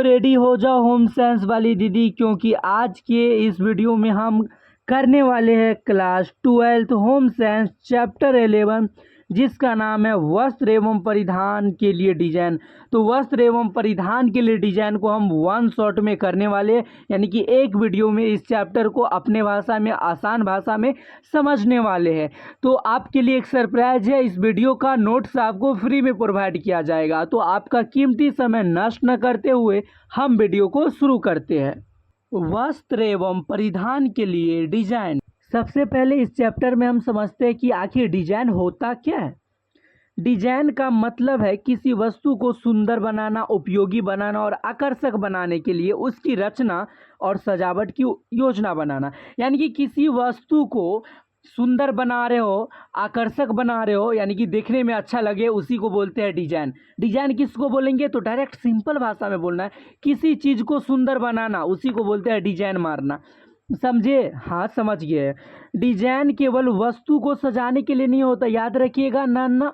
Ready हो जाओ home science वाली दीदी, क्योंकि आज के इस वीडियो में हम करने वाले हैं क्लास 12 होम साइंस चैप्टर 11, जिसका नाम है वस्त्र एवं परिधान के लिए डिजाइन। तो वस्त्र एवं परिधान के लिए डिजाइन को हम वन शॉट में करने वाले हैं, यानी कि एक वीडियो में इस चैप्टर को अपने भाषा में, आसान भाषा में समझने वाले हैं। तो आपके लिए एक सरप्राइज है, इस वीडियो का नोट्स आपको फ्री में प्रोवाइड किया जाएगा। तो आपका कीमती समय नष्ट न करते हुए हम वीडियो को शुरू करते हैं। वस्त्र एवं परिधान के लिए डिजाइन। सबसे पहले इस चैप्टर में हम समझते हैं कि आखिर डिजाइन होता क्या है। डिजाइन का मतलब है किसी वस्तु को सुंदर बनाना, उपयोगी बनाना और आकर्षक बनाने के लिए उसकी रचना और सजावट की योजना बनाना। यानी कि किसी वस्तु को सुंदर बना रहे हो, आकर्षक बना रहे हो, यानी कि देखने में अच्छा लगे, उसी को बोलते हैं डिजाइन। डिजाइन किसको बोलेंगे तो डायरेक्ट सिंपल भाषा में बोलना है, किसी चीज़ को सुंदर बनाना, उसी को बोलते हैं डिजाइन मारना। समझे? हाँ, समझ गए। डिजाइन केवल वस्तु को सजाने के लिए नहीं होता, याद रखिएगा ना ना,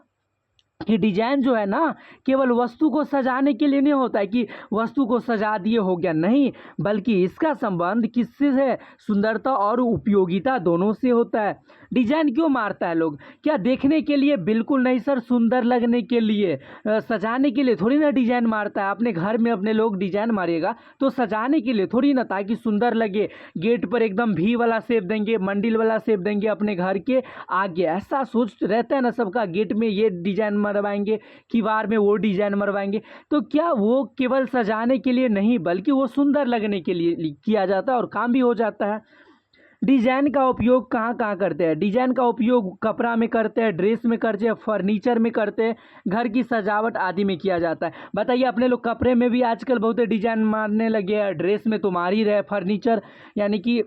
कि डिजाइन जो है ना केवल वस्तु को सजाने के लिए नहीं होता है कि वस्तु को सजा दिए हो गया, नहीं, बल्कि इसका संबंध किससे है? सुंदरता और उपयोगिता दोनों से होता है। डिजाइन क्यों मारता है लोग? क्या देखने के लिए? बिल्कुल नहीं सर, सुंदर लगने के लिए, सजाने के लिए थोड़ी ना डिजाइन मारता है। अपने घर में अपने लोग डिजाइन मारिएगा तो सजाने के लिए थोड़ी ना, ताकि सुंदर लगे। गेट पर एकदम भी वाला शेप देंगे, मंडिल वाला शेप देंगे अपने घर के आगे, ऐसा सोच रहता है ना सबका, गेट में ये डिजाइन मरवाएंगे, दीवार में वो डिजाइन मरवाएंगे। तो क्या वो केवल सजाने के लिए नहीं, बल्कि वो सुंदर लगने के लिए किया जाता है और काम भी हो जाता है। डिजाइन का उपयोग कहाँ कहाँ करते हैं? डिजाइन का उपयोग कपड़ा में करते हैं, ड्रेस में करते हैं, फर्नीचर में करते हैं, घर की सजावट आदि में किया जाता है। बताइए, अपने लोग कपड़े में भी आजकल बहुत डिजाइन मारने लगे हैं, ड्रेस में तो मार ही रहे, फर्नीचर यानी कि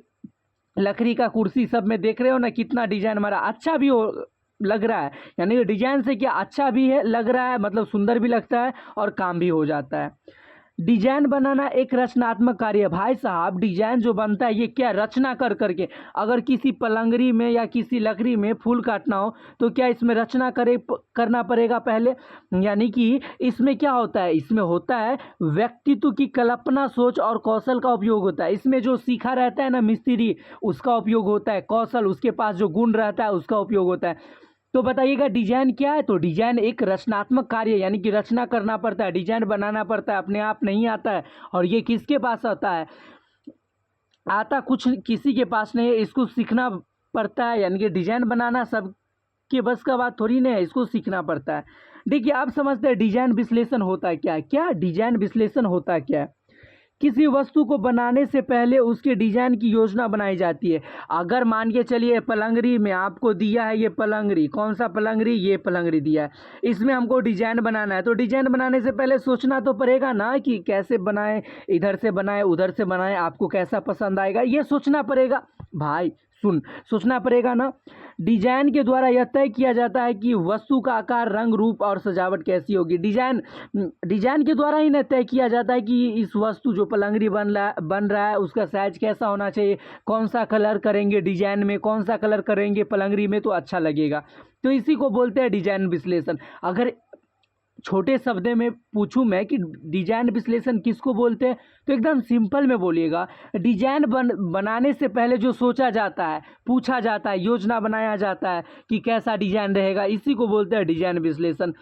लकड़ी का कुर्सी सब में देख रहे हो ना कितना डिजाइन मारा, अच्छा भी हो लग रहा है। यानी डिजाइन से क्या अच्छा भी है, लग रहा है, मतलब सुंदर भी लगता है और काम भी हो जाता है। डिजाइन बनाना एक रचनात्मक कार्य है। भाई साहब, डिजाइन जो बनता है ये क्या रचना कर करके, अगर किसी पलंगरी में या किसी लकड़ी में फूल काटना हो तो क्या इसमें रचना करना पड़ेगा पहले? यानी कि इसमें क्या होता है? इसमें होता है व्यक्तित्व की कल्पना, सोच और कौशल का उपयोग होता है। इसमें जो सीखा रहता है ना मिस्त्री, उसका उपयोग होता है, कौशल, उसके पास जो गुण रहता है उसका उपयोग होता है। तो बताइएगा डिजाइन क्या है? तो डिजाइन एक रचनात्मक कार्य है, यानी कि रचना करना पड़ता है, डिजाइन बनाना पड़ता है, अपने आप नहीं आता है। और ये किसके पास आता है? आता कुछ किसी के पास नहीं है, इसको सीखना पड़ता है। यानी कि डिजाइन बनाना सबके बस का बात थोड़ी नहीं है, इसको सीखना पड़ता है। देखिए, आप समझते हैं डिजाइन विश्लेषण होता है क्या है? क्या डिजाइन विश्लेषण होता है क्या है? किसी वस्तु को बनाने से पहले उसके डिजाइन की योजना बनाई जाती है। अगर मान के चलिए पलंगरी में आपको दिया है, ये पलंगरी, कौन सा पलंगरी? ये पलंगरी दिया है, इसमें हमको डिजाइन बनाना है। तो डिजाइन बनाने से पहले सोचना तो पड़ेगा ना कि कैसे बनाएं, इधर से बनाएं, उधर से बनाएं, आपको कैसा पसंद आएगा, ये सोचना पड़ेगा। भाई सोचना पड़ेगा ना। डिजाइन के द्वारा यह तय किया जाता है कि वस्तु का आकार, रंग, रूप और सजावट कैसी होगी। डिजाइन के द्वारा ही न तय किया जाता है कि इस वस्तु जो पलंगरी बन रहा है उसका साइज कैसा होना चाहिए, कौन सा कलर करेंगे डिजाइन में, कौन सा कलर करेंगे पलंगरी में तो अच्छा लगेगा। तो इसी को बोलते हैं डिजाइन विश्लेषण। अगर छोटे शब्द में पूछूं मैं कि डिजाइन विश्लेषण किसको बोलते हैं, तो एकदम सिंपल में बोलिएगा, डिजाइन बनाने से पहले जो सोचा जाता है, पूछा जाता है, योजना बनाया जाता है कि कैसा डिजाइन रहेगा, इसी को बोलते हैं डिजाइन विश्लेषण।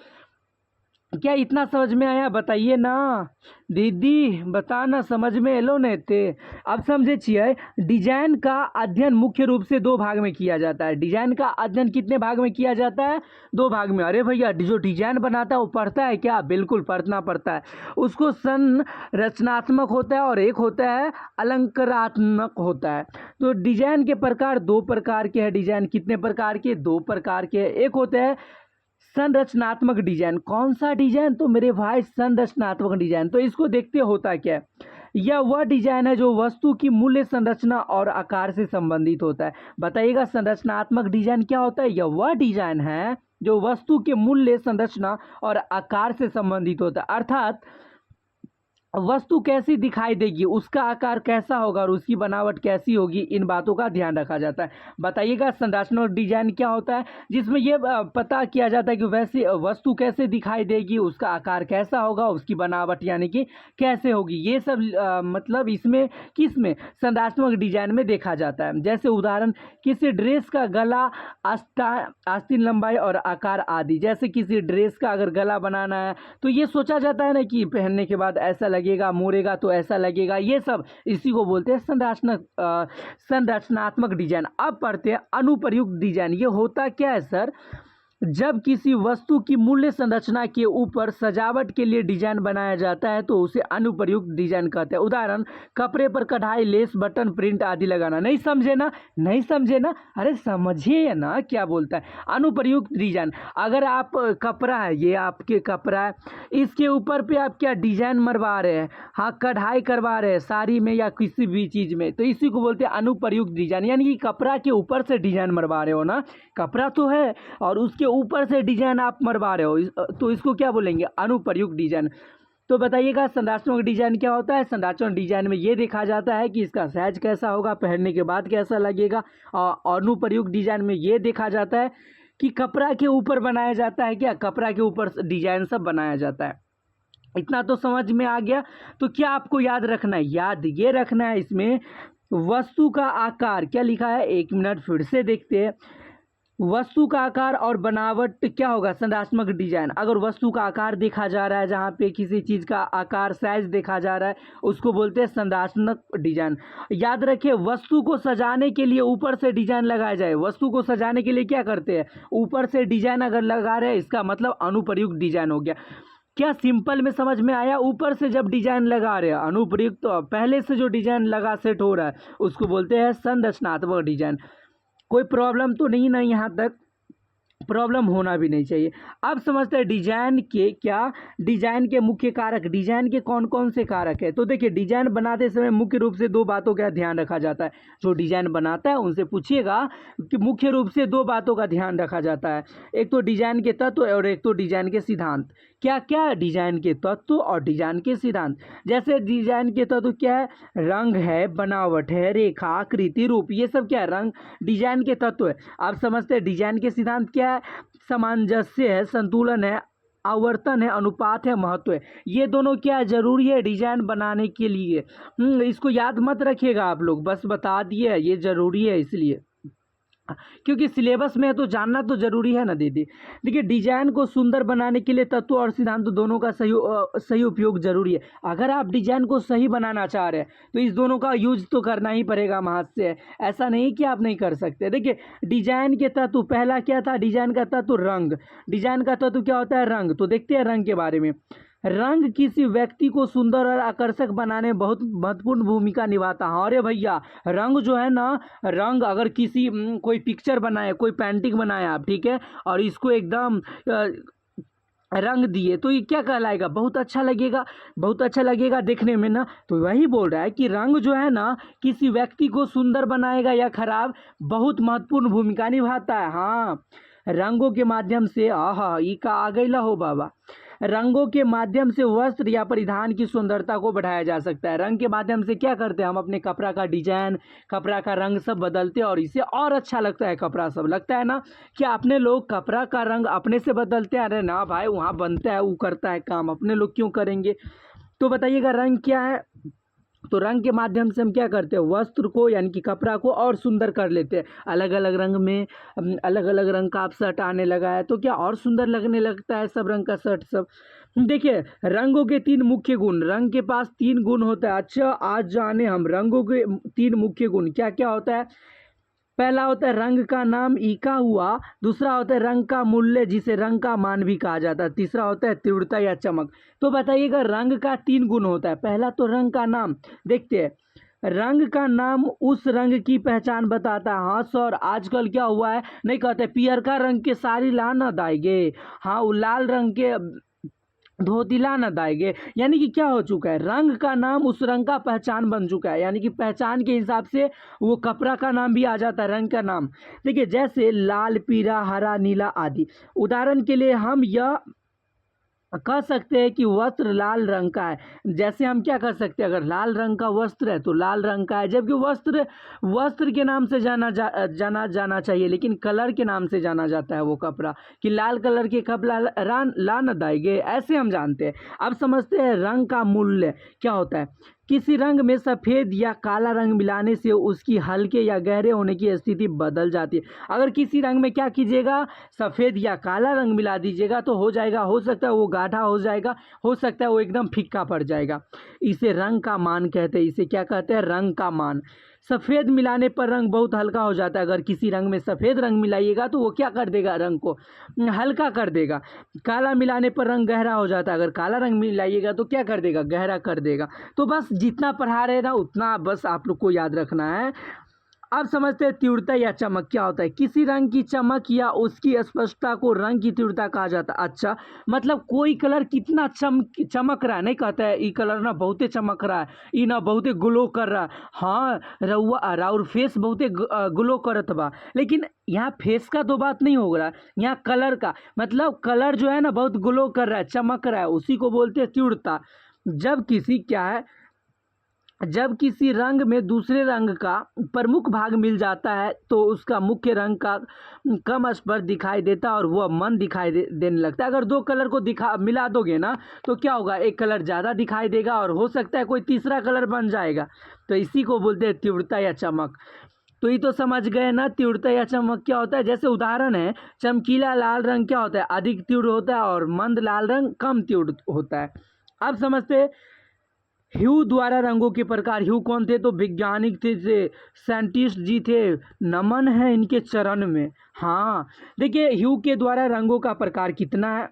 क्या इतना समझ में आया? बताइए ना दीदी, बताना समझ में एलो नहीं थे। अब समझे छिए, डिजाइन का अध्ययन मुख्य रूप से दो भाग में किया जाता है। डिजाइन का अध्ययन कितने भाग में किया जाता है? दो भाग में। अरे भैया, जो डिजाइन बनाता है वो पढ़ता है क्या? बिल्कुल पढ़ना पड़ता है। उसको संरचनात्मक होता है और एक होता है अलंकारात्मक होता है। तो डिजाइन के प्रकार दो प्रकार के हैं। डिजाइन कितने प्रकार के? दो प्रकार के। एक होता है संरचनात्मक डिजाइन। कौन सा डिजाइन? तो मेरे भाई संरचनात्मक डिजाइन। तो इसको देखते होता क्या है। यह वह डिजाइन है जो वस्तु की मूल्य, संरचना और आकार से संबंधित होता है। बताइएगा संरचनात्मक डिजाइन क्या होता है? यह वह डिजाइन है जो वस्तु के मूल्य, संरचना और आकार से संबंधित होता है। अर्थात वस्तु कैसी दिखाई देगी, उसका आकार कैसा होगा और उसकी बनावट कैसी होगी, इन बातों का ध्यान रखा जाता है। बताइएगा संरचनात्मक डिजाइन क्या होता है, जिसमें ये पता किया जाता है कि वैसी वस्तु कैसे दिखाई देगी, उसका आकार कैसा होगा, उसकी बनावट यानी कि कैसे होगी, ये सब मतलब इसमें किसमें संरचनात्मक डिजाइन में देखा जाता है। जैसे उदाहरण, किसी ड्रेस का गला, आस्तीन, लंबाई और आकार आदि। जैसे किसी ड्रेस का अगर गला बनाना है तो ये सोचा जाता है ना कि पहनने के बाद ऐसा लगेगा, मोड़ेगा तो ऐसा लगेगा, ये सब इसी को बोलते हैं संरचनात्मक डिजाइन। अब पढ़ते हैं अनुप्रयुक्त डिजाइन। ये होता क्या है सर, जब किसी वस्तु की मूल्य संरचना के ऊपर सजावट के लिए डिजाइन बनाया जाता है तो उसे अनुप्रयुक्त डिजाइन कहते हैं। उदाहरण, कपड़े पर कढ़ाई, लेस, बटन, प्रिंट आदि लगाना। नहीं समझे ना, नहीं समझे ना, अरे समझिए ना क्या बोलता है अनुप्रयुक्त डिजाइन। अगर आप कपड़ा है, ये आपके कपड़ा है, इसके ऊपर पे आप क्या डिजाइन मरवा रहे हैं, हाँ कढ़ाई करवा रहे हैं साड़ी में या किसी भी चीज़ में, तो इसी को बोलते हैं अनुप्रयुक्त डिजाइन। यानी कि कपड़ा के ऊपर से डिजाइन मरवा रहे हो ना, कपड़ा तो है और उसके ऊपर से डिजाइन आप मरवा रहे हो, तो इसको क्या बोलेंगे अनुप्रयुक्त डिजाइन। तो बताइएगा संरचनात्मक डिजाइन क्या होता है। संरचनात्मक डिजाइन में ये देखा जाता है कि इसका साइज कैसा होगा, पहनने के बाद कैसा लगेगा। और अनुप्रयुक्त डिजाइन में ये देखा जाता है कि कपड़ा के ऊपर बनाया जाता है, क्या कपड़ा के ऊपर डिजाइन सब बनाया जाता है। इतना तो समझ में आ गया। तो क्या आपको याद रखना है, याद ये रखना है इसमें वस्तु का आकार, क्या लिखा है, एक मिनट फिर से देखते हैं। वस्तु का आकार और बनावट क्या होगा संरचनात्मक डिजाइन। अगर वस्तु का आकार देखा जा रहा है, जहाँ पे किसी चीज़ का आकार साइज देखा जा रहा है, उसको बोलते हैं संरचनात्मक डिजाइन। याद रखिए, वस्तु को सजाने के लिए ऊपर से डिजाइन लगाया जाए। वस्तु को सजाने के लिए क्या करते हैं, ऊपर से डिजाइन अगर लगा रहे हैं, इसका मतलब अनुप्रयुक्त डिजाइन हो गया। क्या सिंपल में समझ में आया। ऊपर से जब डिजाइन लगा रहे हैं अनुप्रयुक्त, तो पहले से जो डिजाइन लगा सेट हो रहा है उसको बोलते हैं संरचनात्मक डिजाइन। कोई प्रॉब्लम तो नहीं ना, यहाँ तक प्रॉब्लम होना भी नहीं चाहिए। अब समझते हैं डिजाइन के क्या, डिजाइन के मुख्य कारक, डिजाइन के कौन कौन से कारक है। तो देखिए, डिजाइन बनाते समय मुख्य रूप से दो बातों का ध्यान रखा जाता है। जो डिजाइन बनाता है उनसे पूछिएगा कि मुख्य रूप से दो बातों का ध्यान रखा जाता है, एक तो डिजाइन के तत्व और एक तो डिजाइन के सिद्धांत। क्या क्या, डिजाइन के तत्व और डिजाइन के सिद्धांत। जैसे डिजाइन के तत्व क्या है, रंग है, बनावट है, रेखा, आकृति, रूप, ये सब क्या है, रंग डिजाइन के तत्व है। आप समझते हैं डिजाइन के सिद्धांत क्या है, सामंजस्य है, संतुलन है, आवर्तन है, अनुपात है, महत्व है। ये दोनों क्या जरूरी है डिजाइन बनाने के लिए। इसको याद मत रखिएगा आप लोग, बस बता दिए ये जरूरी है इसलिए, क्योंकि सिलेबस में है तो जानना तो जरूरी है ना दीदी। देखिए, डिजाइन को सुंदर बनाने के लिए तत्व और सिद्धांत दोनों का सही उपयोग जरूरी है। अगर आप डिजाइन को सही बनाना चाह रहे हैं तो इस दोनों का यूज तो करना ही पड़ेगा महाज से, ऐसा नहीं कि आप नहीं कर सकते। देखिए, डिजाइन के तत्व, पहला क्या था, डिजाइन का तत्व रंग। डिजाइन का तत्व क्या होता है, रंग। तो देखते हैं रंग के बारे में। रंग किसी व्यक्ति को सुंदर और आकर्षक बनाने में बहुत महत्वपूर्ण भूमिका निभाता है। अरे भैया, रंग जो है ना, रंग अगर किसी कोई पिक्चर बनाए, कोई पेंटिंग बनाए आप, ठीक है, और इसको एकदम रंग दिए तो ये क्या कहलाएगा, बहुत अच्छा लगेगा, बहुत अच्छा लगेगा देखने में ना। तो वही बोल रहा है कि रंग जो है ना किसी व्यक्ति को सुंदर बनाएगा या खराब, बहुत महत्वपूर्ण भूमिका निभाता है। हाँ, रंगों के माध्यम से, आहा ई का आ गई हो बाबा, रंगों के माध्यम से वस्त्र या परिधान की सुंदरता को बढ़ाया जा सकता है। रंग के माध्यम से क्या करते हैं हम, अपने कपड़ा का डिजाइन, कपड़ा का रंग सब बदलते हैं और इससे और अच्छा लगता है कपड़ा सब, लगता है ना। क्या अपने लोग कपड़ा का रंग अपने से बदलते हैं, अरे ना भाई, वहाँ बनता है, वो करता है काम, अपने लोग क्यों करेंगे। तो बताइएगा रंग क्या है। तो रंग के माध्यम से हम क्या करते हैं, वस्त्र को यानी कि कपड़ा को और सुंदर कर लेते हैं। अलग अलग रंग में अलग अलग रंग का आप शर्ट आने लगा है तो क्या और सुंदर लगने लगता है सब रंग का शर्ट सब। देखिए, रंगों के तीन मुख्य गुण, रंग के पास तीन गुण होता है। अच्छा, आज जाने हम रंगों के तीन मुख्य गुण क्या क्या होता है। पहला होता है रंग का नाम ईका हुआ, दूसरा होता है रंग का मूल्य जिसे रंग का मान भी कहा जाता है, तीसरा होता है तीव्रता या चमक। तो बताइएगा, रंग का तीन गुण होता है। पहला तो रंग का नाम, देखते हैं, रंग का नाम उस रंग की पहचान बताता है। हाँ सर, आजकल क्या हुआ है, नहीं कहते पियर का रंग के साड़ी ला न दाएगे, हाँ वो लाल रंग के धोती ला न दाएगे। यानी कि क्या हो चुका है, रंग का नाम उस रंग का पहचान बन चुका है, यानी कि पहचान के हिसाब से वो कपड़ा का नाम भी आ जाता है, रंग का नाम। देखिए, जैसे लाल, पीला, हरा, नीला आदि। उदाहरण के लिए हम यह कह सकते हैं कि वस्त्र लाल रंग का है। जैसे हम क्या कर सकते हैं, अगर लाल रंग का वस्त्र है तो लाल रंग का है, जबकि वस्त्र वस्त्र के नाम से जाना चाहिए, लेकिन कलर के नाम से जाना जाता है वो कपड़ा, कि लाल कलर के कपड़ा ला न दाएंगे, ऐसे हम जानते हैं। अब समझते हैं रंग का मूल्य क्या होता है। किसी रंग में सफ़ेद या काला रंग मिलाने से उसकी हल्के या गहरे होने की स्थिति बदल जाती है। अगर किसी रंग में क्या कीजिएगा, सफ़ेद या काला रंग मिला दीजिएगा तो हो जाएगा, हो सकता है वो गाढ़ा हो जाएगा, हो सकता है वो एकदम फीका पड़ जाएगा। इसे रंग का मान कहते हैं। इसे क्या कहते हैं, रंग का मान। सफ़ेद मिलाने पर रंग बहुत हल्का हो जाता है। अगर किसी रंग में सफ़ेद रंग मिलाइएगा तो वो क्या कर देगा, रंग को हल्का कर देगा। काला मिलाने पर रंग गहरा हो जाता है। अगर काला रंग मिलाइएगा तो क्या कर देगा, गहरा कर देगा। तो बस जितना पढ़ा रहे ना उतना बस आप लोग को याद रखना है। अब समझते हैं तीव्रता या चमक क्या होता है। किसी रंग की चमक या उसकी स्पष्टता को रंग की तीव्रता कहा जाता है। अच्छा, मतलब कोई कलर कितना चमक रहा है, नहीं कहता है ये कलर ना बहुते चमक रहा है, ये ना बहुते ग्लो कर रहा है। हाँ, राउर फेस बहुते ग्लो करत बा, लेकिन यहाँ फेस का तो बात नहीं हो रहा, यहाँ कलर का, मतलब कलर जो है ना बहुत ग्लो कर रहा है, चमक रहा है, उसी को बोलते हैं तीव्रता। जब किसी रंग में दूसरे रंग का प्रमुख भाग मिल जाता है तो उसका मुख्य रंग का कम स्पर्श दिखाई देता है और वह मन दिखाई देने लगता है। अगर दो कलर को मिला दोगे ना तो क्या होगा, एक कलर ज़्यादा दिखाई देगा और हो सकता है कोई तीसरा कलर बन जाएगा। तो इसी को बोलते हैं तीव्रता या चमक। तो ये तो समझ गए ना तीव्रता या चमक क्या होता है। जैसे उदाहरण है, चमकीला लाल रंग क्या होता है, अधिक तीव्र होता है, और मंद लाल रंग कम तीव्र होता है। अब समझते हैं ह्यू द्वारा रंगों के प्रकार। ह्यू कौन थे, तो वैज्ञानिक थे, साइंटिस्ट जी थे, नमन है इनके चरण में। हाँ, देखिए ह्यू के द्वारा रंगों का प्रकार कितना है,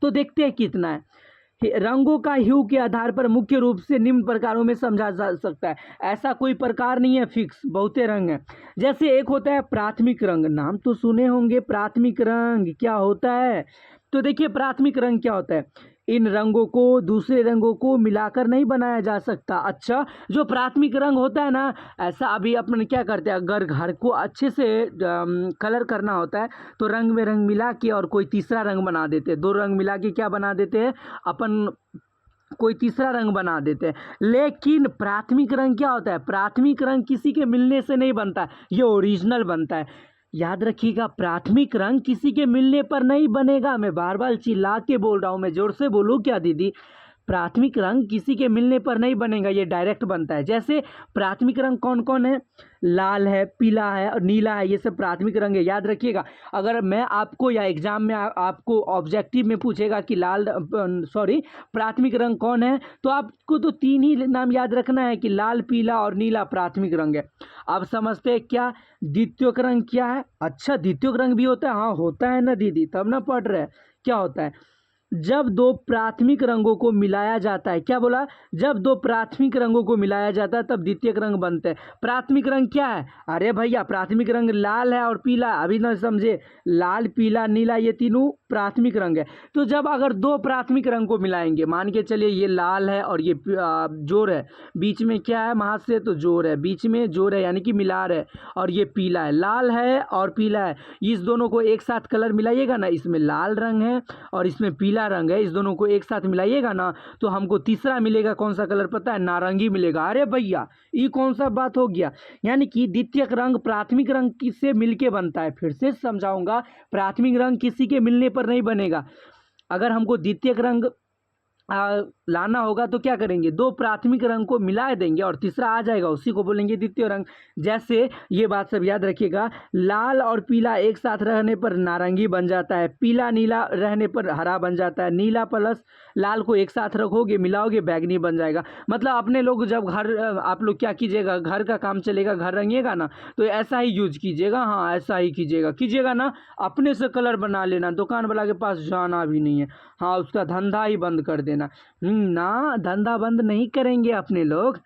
तो देखते हैं कितना है। रंगों का ह्यू के आधार पर मुख्य रूप से निम्न प्रकारों में समझा जा सकता है। ऐसा कोई प्रकार नहीं है फिक्स, बहुते रंग हैं। जैसे एक होता है प्राथमिक रंग, नाम तो सुने होंगे, प्राथमिक रंग क्या होता है। तो देखिए प्राथमिक रंग क्या होता है, इन रंगों को दूसरे रंगों को मिलाकर नहीं बनाया जा सकता। अच्छा, जो प्राथमिक रंग होता है ना, ऐसा अभी अपन क्या करते हैं, अगर घर को अच्छे से कलर करना होता है तो रंग में रंग मिला के और कोई तीसरा रंग बना देते हैं। दो रंग मिला के क्या बना देते हैं अपन, कोई तीसरा रंग बना देते हैं। लेकिन प्राथमिक रंग क्या होता है, प्राथमिक रंग किसी के मिलने से नहीं बनता, ये ओरिजिनल बनता है। याद रखिएगा, प्राथमिक रंग किसी के मिलने पर नहीं बनेगा। मैं बार बार चिल्ला के बोल रहा हूँ, मैं जोर से बोलूँ क्या दीदी, प्राथमिक रंग किसी के मिलने पर नहीं बनेगा, ये डायरेक्ट बनता है। जैसे प्राथमिक रंग कौन कौन है, लाल है, पीला है और नीला है, ये सब प्राथमिक रंग है। याद रखिएगा, अगर मैं आपको या एग्जाम में आपको ऑब्जेक्टिव में पूछेगा कि प्राथमिक रंग कौन है, तो आपको तो तीन ही नाम याद रखना है कि लाल, पीला और नीला प्राथमिक रंग है। अब समझते हैं क्या द्वितीयक रंग क्या है। अच्छा, द्वितीयक रंग भी होता है, हाँ होता है ना दीदी, तब ना पढ़ रहे। क्या होता है, जब दो प्राथमिक रंगों को मिलाया जाता है, क्या बोला, जब दो प्राथमिक रंगों को मिलाया जाता है तब द्वितीयक रंग बनते हैं। प्राथमिक रंग क्या है, अरे भैया प्राथमिक रंग लाल है और पीला, अभी ना समझे, लाल, पीला, नीला, ये तीनों प्राथमिक रंग है। तो जब अगर दो प्राथमिक रंग को मिलाएंगे, मान के चलिए ये लाल है और ये जोर है, बीच में क्या है महाज से, तो जोर है, बीच में जोर है यानी कि मिलार है, और ये पीला है, लाल है और पीला है, इस दोनों को एक साथ कलर मिलाइएगा ना, इसमें लाल रंग है और इसमें पीला रंग है, इस दोनों को एक साथ मिलाइएगा ना तो हमको तीसरा मिलेगा, कौन सा कलर पता है, नारंगी मिलेगा। अरे भैया ये कौन सा बात हो गया, यानी कि द्वितीयक रंग प्राथमिक रंग किससे मिलके बनता है। फिर से समझाऊंगा, प्राथमिक रंग किसी के मिलने पर नहीं बनेगा। अगर हमको द्वितीयक रंग लाना होगा तो क्या करेंगे, दो प्राथमिक रंग को मिला देंगे और तीसरा आ जाएगा, उसी को बोलेंगे द्वितीय रंग। जैसे ये बात सब याद रखिएगा, लाल और पीला एक साथ रहने पर नारंगी बन जाता है, पीला नीला रहने पर हरा बन जाता है, नीला प्लस लाल को एक साथ रखोगे मिलाओगे बैगनी बन जाएगा। मतलब अपने लोग जब घर, आप लोग क्या कीजिएगा, घर का काम चलेगा, घर रंगिएगा ना तो ऐसा ही यूज कीजिएगा। हाँ ऐसा ही कीजिएगा ना, अपने से कलर बना लेना, दुकान वाला के पास जाना भी नहीं है। हाँ, उसका धंधा ही बंद कर देना। ना, धंधा बंद नहीं करेंगे अपने लोग,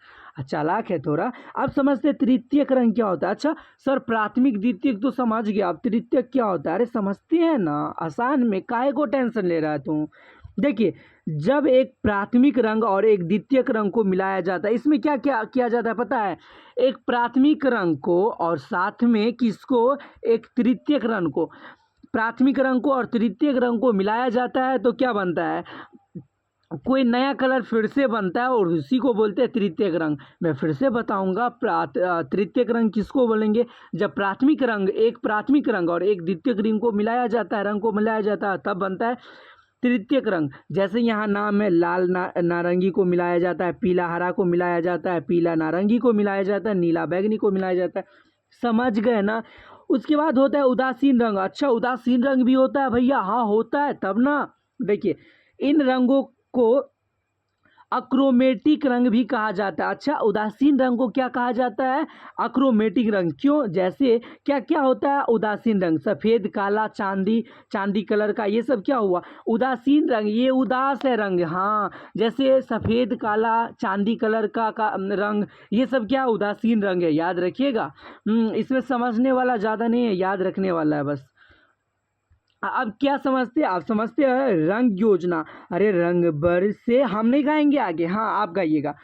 चालाक है थोड़ा। अब समझते तृतीयक रंग क्या होता है। अच्छा सर, प्राथमिक द्वितीयक तो समझ गया, अब तृतीयक क्या होता है। अरे समझते हैं ना, आसान में, काहे को टेंशन ले रहा है तू। देखिए, जब एक प्राथमिक रंग और एक द्वितीयक रंग को मिलाया जाता है, इसमें क्या क्या किया जाता है पता है, एक प्राथमिक रंग को और साथ में किसको, एक तृतीयक रंग को, प्राथमिक रंग को और तृतीयक रंग को मिलाया जाता है तो क्या बनता है, कोई नया कलर फिर से बनता है और उसी को बोलते हैं तृतीयक रंग। मैं फिर से बताऊंगा, तृतीयक रंग किसको बोलेंगे, जब प्राथमिक रंग, एक प्राथमिक रंग और एक द्वितीयक रंग को मिलाया जाता है, रंग को मिलाया जाता है, तब बनता है तृतीयक रंग। जैसे यहाँ नाम है, लाल नारंगी को मिलाया जाता है, पीला हरा को मिलाया जाता है, पीला नारंगी को मिलाया जाता है, नीला बैगनी को मिलाया जाता है। समझ गए ना। उसके बाद होता है उदासीन रंग। अच्छा, उदासीन रंग भी होता है भैया? हाँ होता है, तब ना। देखिए, इन रंगों को अक्रोमेटिक रंग भी कहा जाता है। अच्छा, उदासीन रंग को क्या कहा जाता है? अक्रोमेटिक रंग। क्यों? जैसे क्या क्या होता है उदासीन रंग? सफ़ेद, काला, चांदी कलर का, ये सब क्या हुआ? उदासीन रंग। ये उदास है रंग। हाँ, जैसे सफ़ेद, काला, चांदी कलर का रंग, ये सब क्या उदासीन रंग है, याद रखिएगा। इसमें समझने वाला ज़्यादा नहीं है, याद रखने वाला है बस। अब क्या समझते हैं आप? समझते हैं रंग योजना। अरे रंग बरसे, हम नहीं गाएंगे आगे, हाँ आप गाइएगा।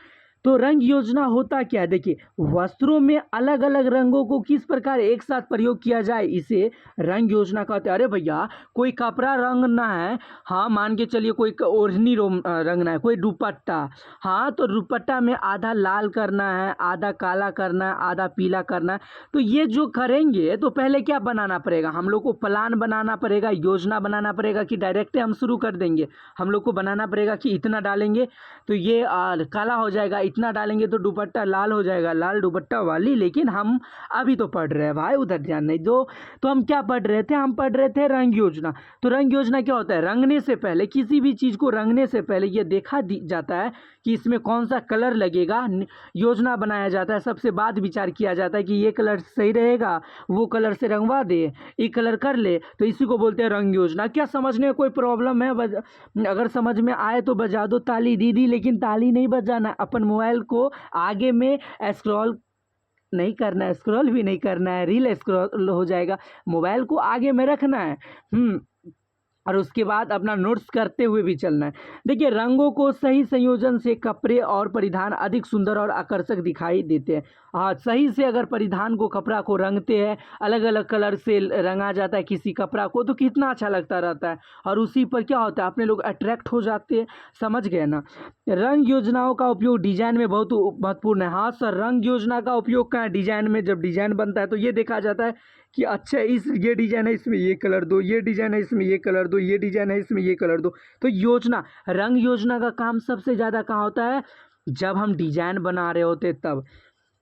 तो रंग योजना होता क्या है? देखिए, वस्त्रों में अलग अलग रंगों को किस प्रकार एक साथ प्रयोग किया जाए, इसे रंग योजना कहते हैं। अरे भैया, कोई कपड़ा रंगना है, हाँ मान के चलिए, कोई ओढ़नी रंगना है, कोई दुपट्टा, हाँ तो दुपट्टा में आधा लाल करना है, आधा काला करना है, आधा पीला करना है। तो ये जो करेंगे तो पहले क्या बनाना पड़ेगा? हम लोग को प्लान बनाना पड़ेगा, योजना बनाना पड़ेगा कि डायरेक्ट हम शुरू कर देंगे। हम लोग को बनाना पड़ेगा कि इतना डालेंगे तो ये काला हो जाएगा, इतना डालेंगे तो दुपट्टा लाल हो जाएगा, लाल दुपट्टा वाली। लेकिन हम अभी तो पढ़ रहे हैं भाई, उधर ध्यान नहीं दो। तो हम क्या पढ़ रहे थे? हम पढ़ रहे थे रंग योजना। तो रंग योजना क्या होता है? रंगने से पहले, किसी भी चीज़ को रंगने से पहले ये देखा जाता है कि इसमें कौन सा कलर लगेगा, योजना बनाया जाता है। सबसे बाद विचार किया जाता है कि ये कलर सही रहेगा, वो कलर से रंगवा दे, ये कलर कर ले, तो इसी को बोलते हैं रंग योजना। क्या समझने में कोई प्रॉब्लम है? अगर समझ में आए तो बजा दो ताली दीदी, लेकिन ताली नहीं बजाना। अपन मोबाइल को आगे में स्क्रॉल नहीं करना है, स्क्रॉल भी नहीं करना है, रील स्क्रॉल हो जाएगा। मोबाइल को आगे में रखना है और उसके बाद अपना नोट्स करते हुए भी चलना है। देखिए, रंगों को सही संयोजन से कपड़े और परिधान अधिक सुंदर और आकर्षक दिखाई देते हैं। हाँ, सही से अगर परिधान को, कपड़ा को रंगते हैं, अलग अलग कलर से रंगा जाता है किसी कपड़ा को, तो कितना अच्छा लगता रहता है और उसी पर क्या होता है, अपने लोग अट्रैक्ट हो जाते हैं। समझ गए ना। रंग योजनाओं का उपयोग डिजाइन में बहुत महत्वपूर्ण है। हाँ सर, रंग योजना का उपयोग कहाँ है? डिजाइन में। जब डिजाइन बनता है तो ये देखा जाता है कि अच्छा ये डिजाइन है, इसमें ये कलर दो, ये डिजाइन है, इसमें ये कलर दो, ये डिजाइन है, इसमें ये कलर दो। तो योजना, रंग योजना का काम सबसे ज़्यादा कहाँ होता है? जब हम डिजाइन बना रहे होते तब।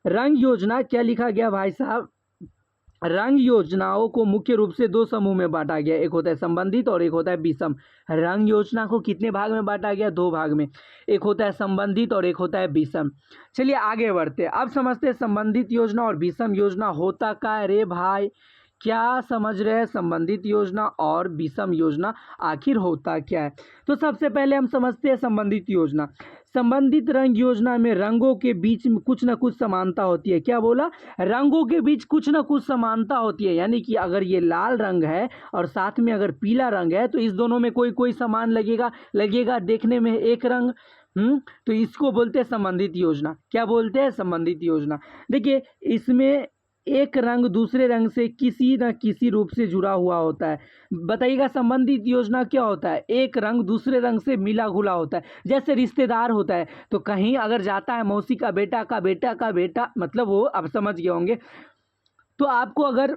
रंग योजना क्या लिखा गया भाई साहब? रंग योजनाओं को मुख्य रूप से दो समूह में बांटा गया, एक होता है संबंधित और एक होता है विषम। रंग योजना को कितने भाग में बांटा गया? दो भाग में, एक होता है संबंधित और एक होता है विषम। चलिए आगे बढ़ते हैं। अब समझते हैं संबंधित योजना और विषम योजना होता क्या है रे भाई? क्या समझ रहे हैं? संबंधित योजना और विषम योजना आखिर होता क्या है? तो सबसे पहले हम समझते हैं संबंधित योजना। संबंधित रंग योजना में रंगों के बीच में कुछ न कुछ समानता होती है। क्या बोला? रंगों के बीच कुछ न कुछ समानता होती है। यानी कि अगर ये लाल रंग है और साथ में अगर पीला रंग है तो इस दोनों में कोई समान लगेगा देखने में एक रंग। तो इसको बोलते हैं संबंधित योजना। क्या बोलते हैं? संबंधित योजना। देखिए, इसमें एक रंग दूसरे रंग से किसी न किसी रूप से जुड़ा हुआ होता है। बताइएगा, संबंधित योजना क्या होता है? एक रंग दूसरे रंग से मिला घुला होता है। जैसे रिश्तेदार होता है, तो कहीं अगर जाता है मौसी का बेटा का बेटा का बेटा, मतलब वो आप समझ गए होंगे। तो आपको अगर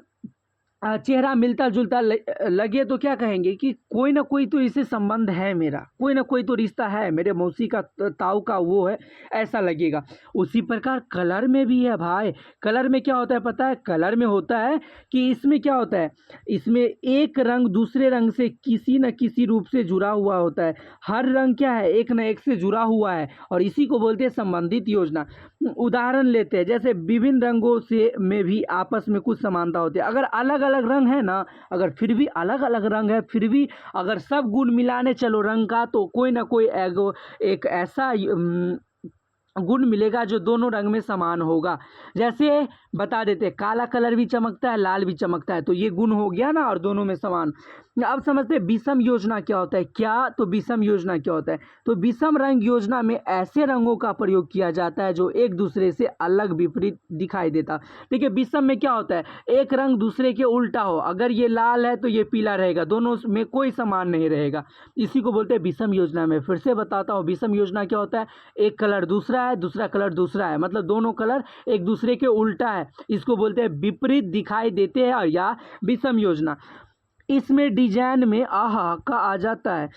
चेहरा मिलता जुलता लगे तो क्या कहेंगे कि कोई ना कोई तो इससे संबंध है मेरा, कोई ना कोई तो रिश्ता है, मेरे मौसी का ताऊ का वो है, ऐसा लगेगा। उसी प्रकार कलर में भी है भाई। कलर में क्या होता है पता है? कलर में होता है कि इसमें क्या होता है, इसमें एक रंग दूसरे रंग से किसी न किसी रूप से जुड़ा हुआ होता है। हर रंग क्या है? एक न एक से जुड़ा हुआ है और इसी को बोलते हैं संबंधित योजना। उदाहरण लेते हैं, जैसे विभिन्न रंगों से में भी आपस में कुछ समानता होती है। अगर अलग अलग रंग है ना, अगर फिर भी अलग अलग रंग है, फिर भी अगर सब गुण मिलाने चलो रंग का, तो कोई ना कोई एक ऐसा गुण मिलेगा जो दोनों रंग में समान होगा। जैसे बता देते हैं, काला कलर भी चमकता है, लाल भी चमकता है, तो ये गुण हो गया ना, और दोनों में समान। अब समझते हैं विषम योजना क्या होता है। क्या तो विषम योजना क्या होता है, तो विषम रंग योजना में ऐसे रंगों का प्रयोग किया जाता है जो एक दूसरे से अलग विपरीत दिखाई देता। देखिए विषम में क्या होता है, एक रंग दूसरे के उल्टा हो, अगर ये लाल है तो ये पीला रहेगा, दोनों में कोई समान नहीं रहेगा, इसी को बोलते हैं विषम योजना में। फिर से बताता हूँ, विषम योजना क्या होता है, एक कलर दूसरा है, दूसरा कलर दूसरा है, मतलब दोनों कलर एक दूसरे के उल्टा है, इसको बोलते हैं विपरीत दिखाई देते हैं या विषम योजना। इसमें डिजाइन में आहा का आ जाता है,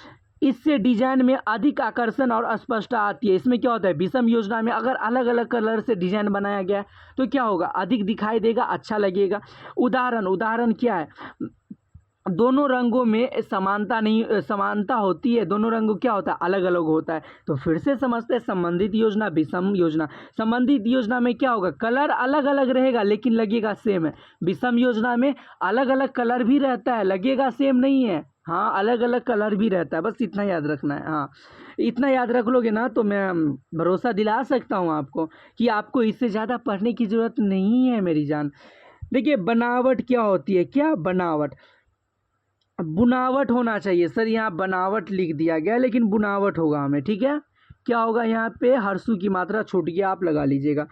इससे डिजाइन में अधिक आकर्षण और स्पष्टता आती है। इसमें क्या होता है, विषम योजना में अगर अलग अलग कलर से डिजाइन बनाया गया है तो क्या होगा, अधिक दिखाई देगा, अच्छा लगेगा। उदाहरण क्या है, दोनों रंगों में समानता होती है, दोनों रंगों क्या होता है, अलग अलग होता है। तो फिर से समझते हैं संबंधित योजना विषम योजना। संबंधित योजना में क्या होगा, कलर अलग अलग रहेगा लेकिन लगेगा सेम है। विषम योजना में अलग अलग कलर भी रहता है, लगेगा सेम नहीं है, हाँ अलग अलग कलर भी रहता है, बस इतना याद रखना है। हाँ इतना याद रख लोगे ना तो मैं भरोसा दिला सकता हूँ आपको कि आपको इससे ज़्यादा पढ़ने की ज़रूरत नहीं है मेरी जान। देखिए बनावट क्या होती है, क्या बनावट, बुनावट होना चाहिए सर, यहाँ बनावट लिख दिया गया लेकिन बुनावट होगा हमें, ठीक है। क्या होगा, यहाँ पे हर्षु की मात्रा छूट गया, आप लगा लीजिएगा।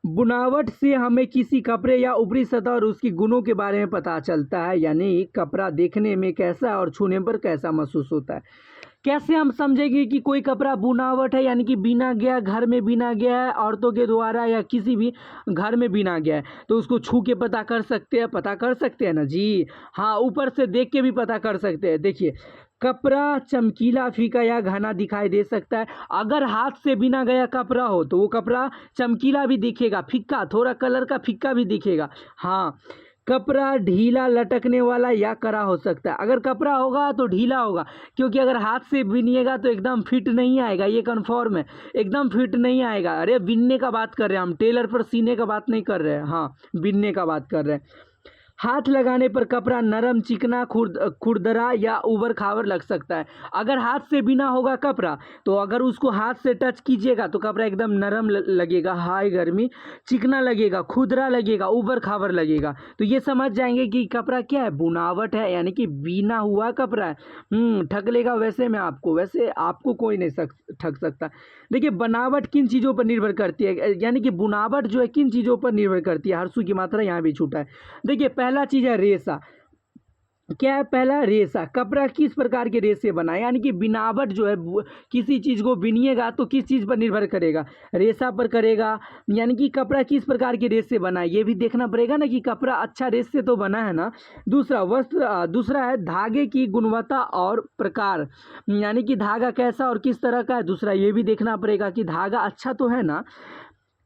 बुनावट से हमें किसी कपड़े या ऊपरी सतह और उसकी गुणों के बारे में पता चलता है, यानी कपड़ा देखने में कैसा और छूने पर कैसा महसूस होता है। कैसे हम समझेंगे कि कोई कपड़ा बुनावट है, यानी कि बिना गया, घर में बिना गया है, औरतों के द्वारा या किसी भी घर में बिना गया है, तो उसको छू के पता कर सकते हैं ना जी। हाँ ऊपर से देख के भी पता कर सकते हैं। देखिए कपड़ा चमकीला, फीका या घना दिखाई दे सकता है। अगर हाथ से बिना गया कपड़ा हो तो वो कपड़ा चमकीला भी दिखेगा, फीका थोड़ा कलर का फीका भी दिखेगा। हाँ कपड़ा ढीला, लटकने वाला या कड़ा हो सकता है। अगर कपड़ा होगा तो ढीला होगा, क्योंकि अगर हाथ से बिनिएगा तो एकदम फिट नहीं आएगा, ये कन्फर्म है, एकदम फिट नहीं आएगा। अरे बिनने का बात कर रहे हैं हम, टेलर पर सीने का बात नहीं कर रहे हैं, हाँ बिनने का बात कर रहे हैं। हाथ लगाने पर कपड़ा नरम, चिकना, खुरदरा या उबड़ खाबड़ लग सकता है। अगर हाथ से बिना होगा कपड़ा तो अगर उसको हाथ से टच कीजिएगा तो कपड़ा एकदम नरम लगेगा, हाई गर्मी, चिकना लगेगा, खुरदरा लगेगा, उबड़ खाबड़ लगेगा। तो ये समझ जाएंगे कि कपड़ा क्या है, बुनावट है, यानी कि बिना हुआ कपड़ा है। ठग लेगा वैसे आपको कोई नहीं ठग सकता। देखिए बनावट किन चीज़ों पर निर्भर करती है, यानी कि बुनावट जो है किन चीज़ों पर निर्भर करती है, हर्षु की मात्रा यहाँ भी छूटा है। देखिए पहला चीज़ है रेशा। क्या है, पहला रेशा, कपड़ा किस प्रकार के रेशे बना है, यानी कि बिनावट जो है किसी चीज़ को बिनिएगा तो किस चीज़ पर निर्भर करेगा, रेशा पर करेगा, यानी कि कपड़ा किस प्रकार के रेशे बना है ये भी देखना पड़ेगा ना कि कपड़ा अच्छा रेशे तो बना है ना। दूसरा है धागे की गुणवत्ता और प्रकार, यानी कि धागा कैसा और किस तरह का है, दूसरा ये भी देखना पड़ेगा कि धागा अच्छा तो है ना।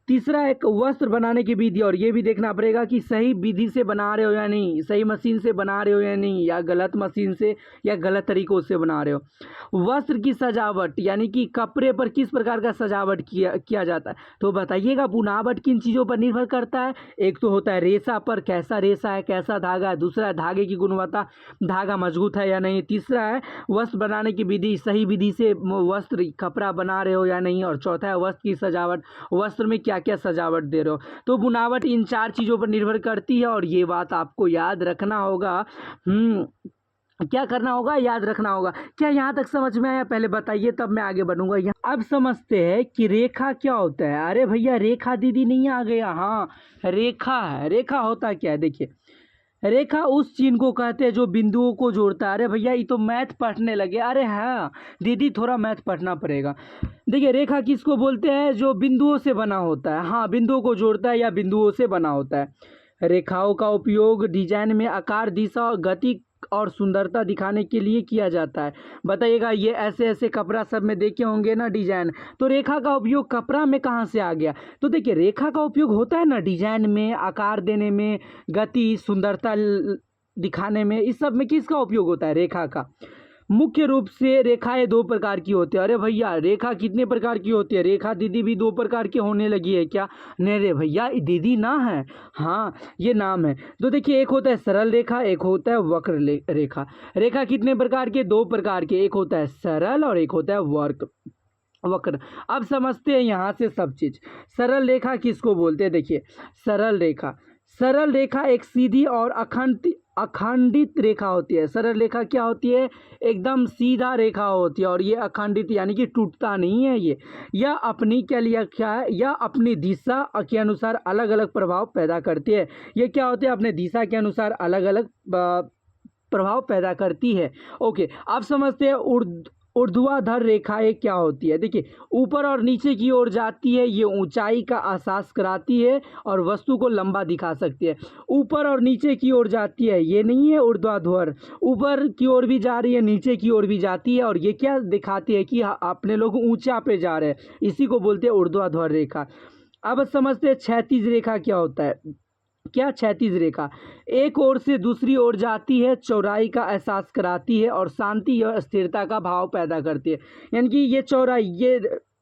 तीसरा एक वस्त्र बनाने की विधि, और ये भी देखना पड़ेगा कि सही विधि से बना रहे हो या नहीं, सही मशीन से बना रहे हो या नहीं, या गलत मशीन से या गलत तरीकों से बना रहे हो। वस्त्र की सजावट, यानी कि कपड़े पर किस प्रकार का सजावट किया जाता है, तो बताइएगा बुनावट किन चीज़ों पर निर्भर करता है। एक तो होता है रेशा पर, कैसा रेशा है, कैसा धागा है। दूसरा है धागे की गुणवत्ता, धागा मजबूत है या नहीं। तीसरा है वस्त्र बनाने की विधि, सही विधि से वस्त्र कपड़ा बना रहे हो या नहीं। और चौथा है वस्त्र की सजावट, वस्त्र में क्या क्या सजावट दे रहे हो। तो बुनावट इन चार चीज़ों पर निर्भर करती है, और ये बात आपको याद रखना होगा। क्या करना होगा, याद रखना होगा। क्या यहाँ तक समझ में आया, पहले बताइए तब मैं आगे बढ़ूंगा। यहाँ अब समझते हैं कि रेखा क्या होता है। अरे भैया रेखा दीदी नहीं आ गया, हाँ रेखा है। रेखा होता क्या है, देखिए रेखा उस चिन्ह को कहते हैं जो बिंदुओं को जोड़ता है। अरे भैया ये तो मैथ पढ़ने लगे, अरे हाँ दीदी थोड़ा मैथ पढ़ना पड़ेगा। देखिए रेखा किसको बोलते हैं, जो बिंदुओं से बना होता है, हाँ बिंदुओं को जोड़ता है या बिंदुओं से बना होता है। रेखाओं का उपयोग डिजाइन में आकार, दिशा, गति और सुंदरता दिखाने के लिए किया जाता है। बताइएगा, ये ऐसे ऐसे कपड़ा सब में देखे होंगे ना डिजाइन, तो रेखा का उपयोग कपड़ा में कहाँ से आ गया। तो देखिए रेखा का उपयोग होता है ना डिजाइन में, आकार देने में, गति, सुंदरता दिखाने में, इस सब में किसका उपयोग होता है, रेखा का। मुख्य रूप से रेखाएं दो प्रकार की होती है। अरे भैया रेखा कितने प्रकार की होती है, रेखा दीदी भी दो प्रकार की होने लगी है क्या, नहीं रे भैया दीदी ना है, हाँ ये नाम है। तो देखिए एक होता है सरल रेखा, एक होता है वक्र रेखा। रेखा कितने प्रकार के, दो प्रकार के, एक होता है सरल और एक होता है वक्र। अब समझते हैं यहाँ से सब चीज। सरल रेखा किसको बोलते हैं, देखिए सरल रेखा एक सीधी और अखंडित रेखा होती है। सरल रेखा क्या होती है? एकदम सीधा रेखा होती है। और ये अखंडित यानी कि टूटता नहीं है। ये यह अपनी क्या लिया क्या है, यह अपनी दिशा के अनुसार अलग अलग प्रभाव पैदा करती है। ये क्या होती है? अपने दिशा के अनुसार अलग अलग प्रभाव पैदा करती है। ओके, अब समझते हैं ऊर्ध्वाधर रेखाएं क्या होती है। देखिए, ऊपर और नीचे की ओर जाती है, ये ऊंचाई का एहसास कराती है और वस्तु को लंबा दिखा सकती है। ऊपर और नीचे की ओर जाती है, ये नहीं है ऊर्ध्वाधर, ऊपर की ओर भी जा रही है, नीचे की ओर भी जाती है, और ये क्या दिखाती है कि अपने लोग ऊंचा पे जा रहे हैं। इसी को बोलते हैं ऊर्ध्वाधर रेखा। अब समझते हैं क्षैतिज रेखा क्या होता है। क्या? क्षैतिज रेखा एक ओर से दूसरी ओर जाती है, चौड़ाई का एहसास कराती है और शांति और स्थिरता का भाव पैदा करती है। यानी कि ये चौड़ाई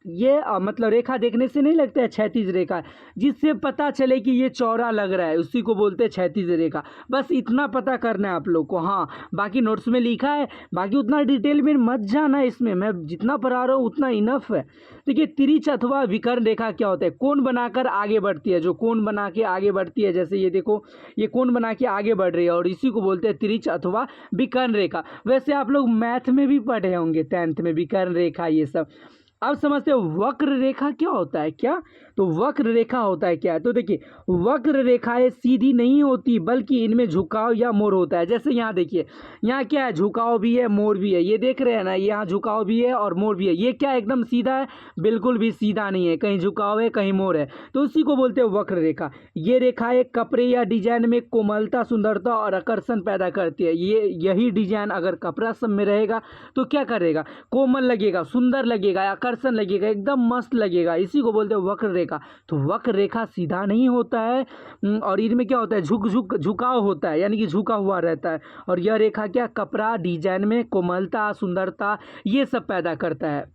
ये मतलब रेखा देखने से नहीं लगता है क्षैतिज रेखा, जिससे पता चले कि ये चौड़ा लग रहा है, उसी को बोलते हैं क्षैतिज रेखा। बस इतना पता करना है आप लोग को। हाँ, बाकी नोट्स में लिखा है, बाकी उतना डिटेल में मत जाना, इसमें मैं जितना पढ़ा रहा हूँ उतना इनफ है। देखिए, तिरछ अथवा विकर्ण रेखा क्या होता है? कोण बनाकर आगे बढ़ती है, जो कोण बना के आगे बढ़ती है, जैसे ये देखो, ये कोण बना के आगे बढ़ रही है, और इसी को बोलते हैं तिरछ अथवा विकर्ण रेखा। वैसे आप लोग मैथ में भी पढ़े होंगे 10th में, विकर्ण रेखा ये सब। अब समझते हो वक्र रेखा क्या होता है। क्या? तो वक्र रेखा होता है क्या? तो देखिए, वक्र रेखाएं सीधी नहीं होती, बल्कि इनमें झुकाव या मोड़ होता है। जैसे यहाँ देखिए, यहाँ क्या है? झुकाव भी है, मोड़ भी है। ये देख रहे हैं ना, यहाँ झुकाव भी है और मोड़ भी है। ये क्या एकदम सीधा है? बिल्कुल भी सीधा नहीं है, कहीं झुकाव है, कहीं मोड़ है। तो उसी को बोलते हैं वक्र रेखा। ये रेखाएं कपड़े या डिजाइन में कोमलता, सुंदरता और आकर्षण पैदा करती है। यही डिजाइन अगर कपड़ा सब में रहेगा तो क्या करेगा? कोमल लगेगा, सुंदर लगेगा, आकर्षण लगेगा, एकदम मस्त लगेगा। इसी को बोलते हैं वक्र रेखा। तो वक्र रेखा सीधा नहीं होता है, और इनमें क्या होता है? झुकाव होता है, यानी कि झुका हुआ रहता है। और यह रेखा क्या? कपड़ा डिजाइन में कोमलता, सुंदरता ये सब पैदा करता है।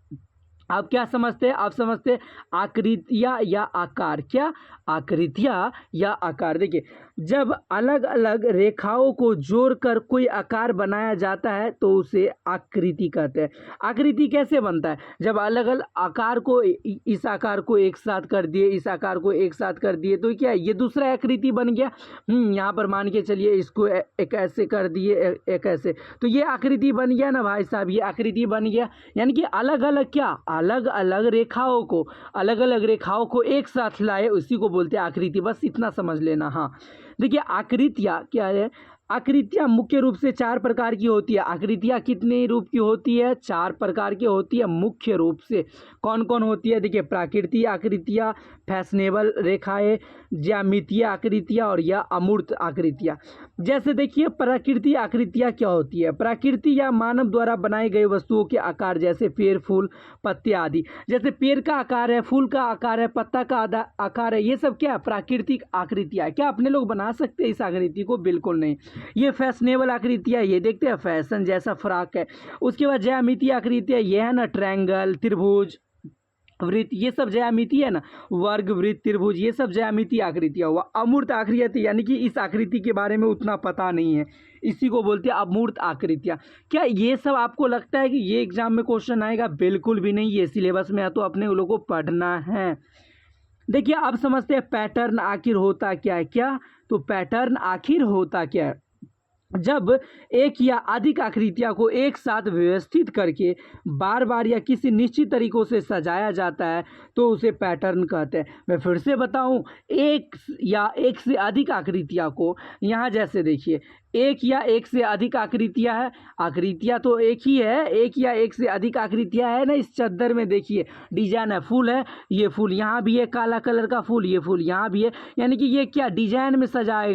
आप क्या समझते हैं? आप समझते हैं आकृतियाँ या आकार। क्या? आकृतियाँ या आकार। देखिए, जब अलग अलग रेखाओं को जोड़कर कोई आकार बनाया जाता है तो उसे आकृति कहते हैं। आकृति कैसे बनता है? जब अलग अलग आकार को, इस आकार को एक साथ कर दिए, इस आकार को एक साथ कर दिए, तो क्या ये दूसरा आकृति बन गया। यहाँ पर मान के चलिए इसको एक ऐसे कर दिए, एक ऐसे, तो ये आकृति बन गया ना भाई साहब, ये आकृति बन गया। यानी कि अलग अलग क्या? अलग अलग रेखाओं को एक साथ लाए, उसी को बोलते हैं आकृति। बस इतना समझ लेना। हाँ, देखिए, आकृतियाँ क्या है? आकृतियाँ मुख्य रूप से 4 प्रकार की होती है। आकृतियाँ कितने रूप की होती है? 4 प्रकार की होती है मुख्य रूप से। कौन कौन होती है? देखिए, प्राकृतिक आकृतियाँ, फैशनेबल रेखाएं, ज्यामितीय आकृतियाँ और या अमूर्त आकृतियाँ। जैसे देखिए, प्राकृतिक आकृतियाँ क्या होती है? प्रकृति या मानव द्वारा बनाई गई वस्तुओं के आकार, जैसे पेड़, फूल, पत्ते आदि। जैसे पेड़ का आकार है, फूल का आकार है, पत्ता का आकार है, ये सब क्या है? प्राकृतिक आकृतियाँ। क्या अपने लोग बना सकते हैं इस आकृति को? बिल्कुल नहीं। ये फैशनेबल आकृतियाँ, ये देखते हैं फैशन जैसा फ्रॉक है। उसके बाद ज्यामितीय आकृतियाँ, ये है ना ट्रायंगल, त्रिभुज, वृत्त, ये सब ज्यामिति है ना, वर्ग, वृत्त, त्रिभुज, ये सब ज्यामितीय आकृतियाँ हुआ। अमूर्त आकृति यानी कि इस आकृति के बारे में उतना पता नहीं है, इसी को बोलते हैं अमूर्त आकृतियाँ। क्या ये सब आपको लगता है कि ये एग्जाम में क्वेश्चन आएगा? बिल्कुल भी नहीं, ये सिलेबस में है तो अपने लोगों को पढ़ना है। देखिए, अब समझते हैं पैटर्न आखिर होता क्या है। क्या? तो पैटर्न आखिर होता क्या है? जब एक या अधिक आकृतियों को एक साथ व्यवस्थित करके बार बार या किसी निश्चित तरीकों से सजाया जाता है तो उसे पैटर्न कहते हैं। मैं फिर से बताऊं, एक या एक से अधिक आकृतियों को, यहाँ जैसे देखिए, एक या एक से अधिक आकृतियाँ है, आकृतियाँ तो एक ही है, एक या एक से अधिक आकृतियाँ है ना। इस चादर में देखिए डिजाइन है, फूल है, ये फूल यहाँ भी है, काला कलर का फूल, ये फूल यहाँ भी है, यानी कि ये क्या डिजाइन में सजाया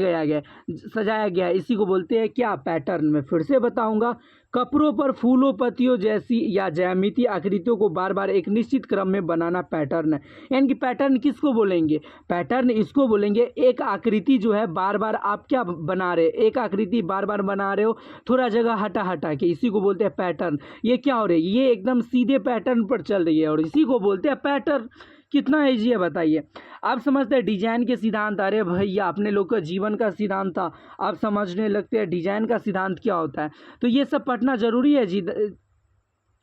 गया है। इसी को बोलते हैं क्या? पैटर्न। में फिर से बताऊंगा, कपड़ों पर फूलों, पत्तियों जैसी या ज्यामितीय आकृतियों को बार बार एक निश्चित क्रम में बनाना पैटर्न है। यानी कि पैटर्न किसको बोलेंगे? पैटर्न इसको बोलेंगे, एक आकृति जो है बार बार आप क्या बना रहे, एक आकृति बार बार बना रहे हो, थोड़ा जगह हटा के, इसी को बोलते हैं पैटर्न। ये क्या हो रही है? ये एकदम सीधे पैटर्न पर चल रही है और इसी को बोलते हैं पैटर्न। कितना ईजी है बताइए। आप समझते हैं डिजाइन के सिद्धांत। अरे भैया, अपने लोग का जीवन का सिद्धांत था, आप समझने लगते हैं डिजाइन का सिद्धांत क्या होता है। तो ये सब पढ़ना जरूरी है जी।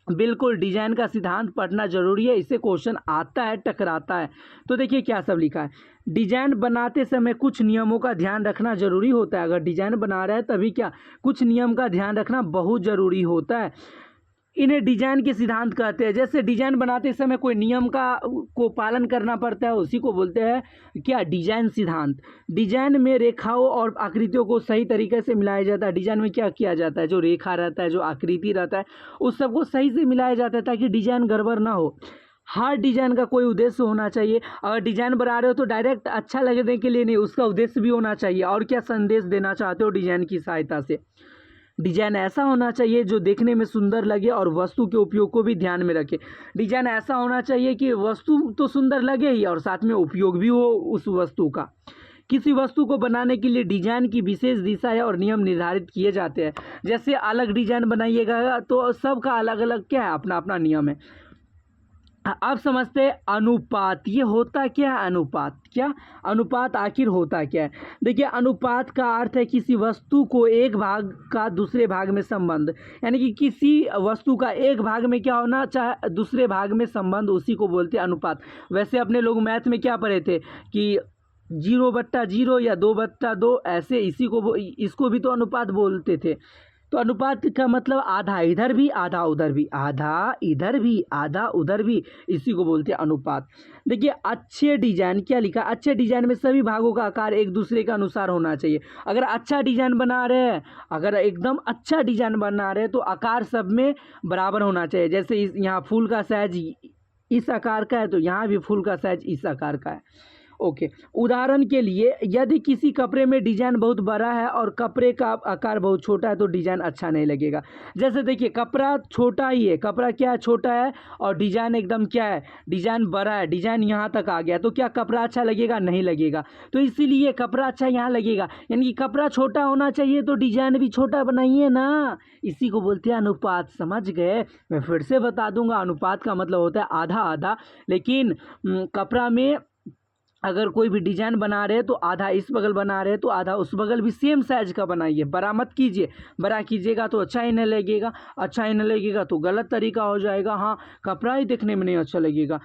बिल्कुल डिजाइन का सिद्धांत पढ़ना जरूरी है, इससे क्वेश्चन आता है, टकराता है। तो देखिए क्या सब लिखा है। डिजाइन बनाते समय कुछ नियमों का ध्यान रखना जरूरी होता है। अगर डिजाइन बना रहे हैं तभी क्या कुछ नियम का ध्यान रखना बहुत जरूरी होता है। इन्हें डिजाइन के सिद्धांत कहते हैं। जैसे डिजाइन बनाते समय कोई नियम का को पालन करना पड़ता है, उसी को बोलते हैं क्या डिजाइन सिद्धांत। डिजाइन में रेखाओं और आकृतियों को सही तरीके से मिलाया जाता है। डिजाइन में क्या किया जाता है, जो रेखा रहता है, जो आकृति रहता है, उस सबको सही से मिलाया जाता है ताकि डिजाइन गड़बड़ ना हो। हर डिजाइन का कोई उद्देश्य होना चाहिए। अगर डिजाइन बना रहे हो तो डायरेक्ट अच्छा लगने के लिए नहीं, उसका उद्देश्य भी होना चाहिए और क्या संदेश देना चाहते हो डिजाइन की सहायता से। डिजाइन ऐसा होना चाहिए जो देखने में सुंदर लगे और वस्तु के उपयोग को भी ध्यान में रखे। डिजाइन ऐसा होना चाहिए कि वस्तु तो सुंदर लगे ही और साथ में उपयोग भी हो उस वस्तु का। किसी वस्तु को बनाने के लिए डिजाइन की विशेष दिशा है और नियम निर्धारित किए जाते हैं। जैसे अलग डिजाइन बनाइएगा तो सबका अलग अलग क्या है, अपना अपना नियम है। अब समझते हैं अनुपात। ये होता क्या है अनुपात, क्या अनुपात आखिर होता क्या है। देखिए अनुपात का अर्थ है किसी वस्तु को एक भाग का दूसरे भाग में संबंध, यानी कि किसी वस्तु का एक भाग में क्या होना चाहे दूसरे भाग में संबंध, उसी को बोलते हैं अनुपात। वैसे अपने लोग मैथ में क्या पढ़े थे कि 0/0 या 2/2 ऐसे, इसको भी तो अनुपात बोलते थे। तो अनुपात का मतलब आधा इधर भी आधा उधर भी, आधा इधर भी आधा उधर भी, इसी को बोलते हैं अनुपात। देखिए अच्छे डिजाइन क्या लिखा, अच्छे डिजाइन में सभी भागों का आकार एक दूसरे के अनुसार होना चाहिए। अगर अच्छा डिजाइन बना रहे हैं, अगर एकदम अच्छा डिजाइन बना रहे हैं तो आकार सब में बराबर होना चाहिए। जैसे यहाँ फूल का साइज इस आकार का है तो यहाँ भी फूल का साइज इस आकार का है। ओके, उदाहरण के लिए यदि किसी कपड़े में डिजाइन बहुत बड़ा है और कपड़े का आकार बहुत छोटा है तो डिजाइन अच्छा नहीं लगेगा। जैसे देखिए कपड़ा छोटा ही है, कपड़ा क्या है छोटा है और डिजाइन एकदम क्या है, डिजाइन बड़ा है, डिजाइन यहाँ तक आ गया तो क्या कपड़ा अच्छा लगेगा, नहीं लगेगा। तो इसीलिए कपड़ा अच्छा यहाँ लगेगा, यानी कि कपड़ा छोटा होना चाहिए तो डिजाइन भी छोटा बनाइए ना, इसी को बोलते हैं अनुपात। समझ गए। मैं फिर से बता दूंगा, अनुपात का मतलब होता है आधा आधा। लेकिन कपड़ा में अगर कोई भी डिजाइन बना रहे हैं तो आधा इस बगल बना रहे हैं तो आधा उस बगल भी सेम साइज का बनाइए, बड़ा मत कीजिए। बड़ा कीजिएगा तो अच्छा ही नहीं लगेगा, अच्छा ही नहीं लगेगा तो गलत तरीका हो जाएगा, हाँ कपड़ा ही देखने में नहीं अच्छा लगेगा।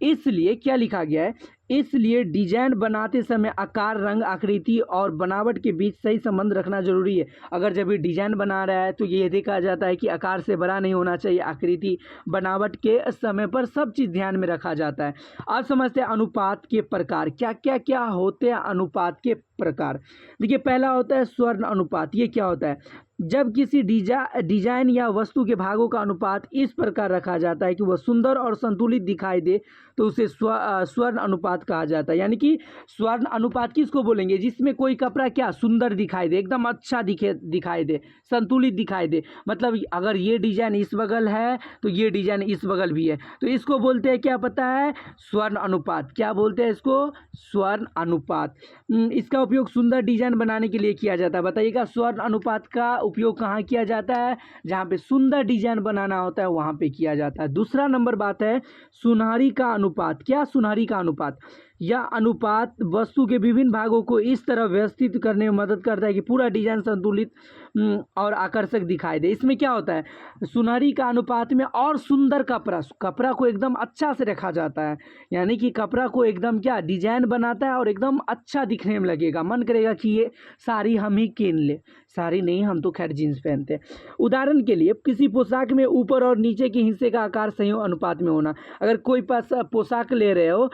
इसलिए क्या लिखा गया है, इसलिए डिजाइन बनाते समय आकार, रंग, आकृति और बनावट के बीच सही संबंध रखना जरूरी है। अगर जब भी डिजाइन बना रहा है तो ये देखा जाता है कि आकार से बड़ा नहीं होना चाहिए, आकृति, बनावट के समय पर सब चीज़ ध्यान में रखा जाता है। अब समझते हैं अनुपात के प्रकार, क्या क्या क्या होते हैं अनुपात के प्रकार। देखिए पहला होता है स्वर्ण अनुपात। ये क्या होता है, जब किसी डिजाइन या वस्तु के भागों का अनुपात इस प्रकार रखा जाता है कि वह सुंदर और संतुलित दिखाई दे तो उसे स्वर्ण अनुपात कहा जाता है। यानी कि स्वर्ण अनुपात किसको बोलेंगे, जिसमें कोई कपड़ा क्या सुंदर दिखाई दे, एकदम अच्छा दिखाई दे, संतुलित दिखाई दे। मतलब अगर ये डिजाइन इस बगल है तो ये डिजाइन इस बगल भी है तो इसको बोलते हैं क्या पता है, स्वर्ण अनुपात। क्या बोलते हैं इसको, स्वर्ण अनुपात। इसका उपयोग सुंदर डिजाइन बनाने के लिए किया जाता है। बताइएगा स्वर्ण अनुपात का उपयोग कहाँ किया जाता है, जहाँ पे सुंदर डिजाइन बनाना होता है वहाँ पे किया जाता है। दूसरा नंबर बात है सुनहरी का अनुपात। क्या सुनहरी का अनुपात, यह अनुपात वस्तु के विभिन्न भागों को इस तरह व्यवस्थित करने में मदद करता है कि पूरा डिजाइन संतुलित और आकर्षक दिखाई दे। इसमें क्या होता है, सुनहरी का अनुपात में और सुंदर कपड़ा को एकदम अच्छा से रखा जाता है, यानी कि कपड़ा को एकदम क्या डिजाइन बनाता है और एकदम अच्छा दिखने में लगेगा, मन करेगा कि ये साड़ी हम ही कीन ले। साड़ी नहीं, हम तो खैर जीन्स पहनते हैं। उदाहरण के लिए किसी पोशाक में ऊपर और नीचे के हिस्से का आकार सही अनुपात में होना। अगर कोई पोशाक ले रहे हो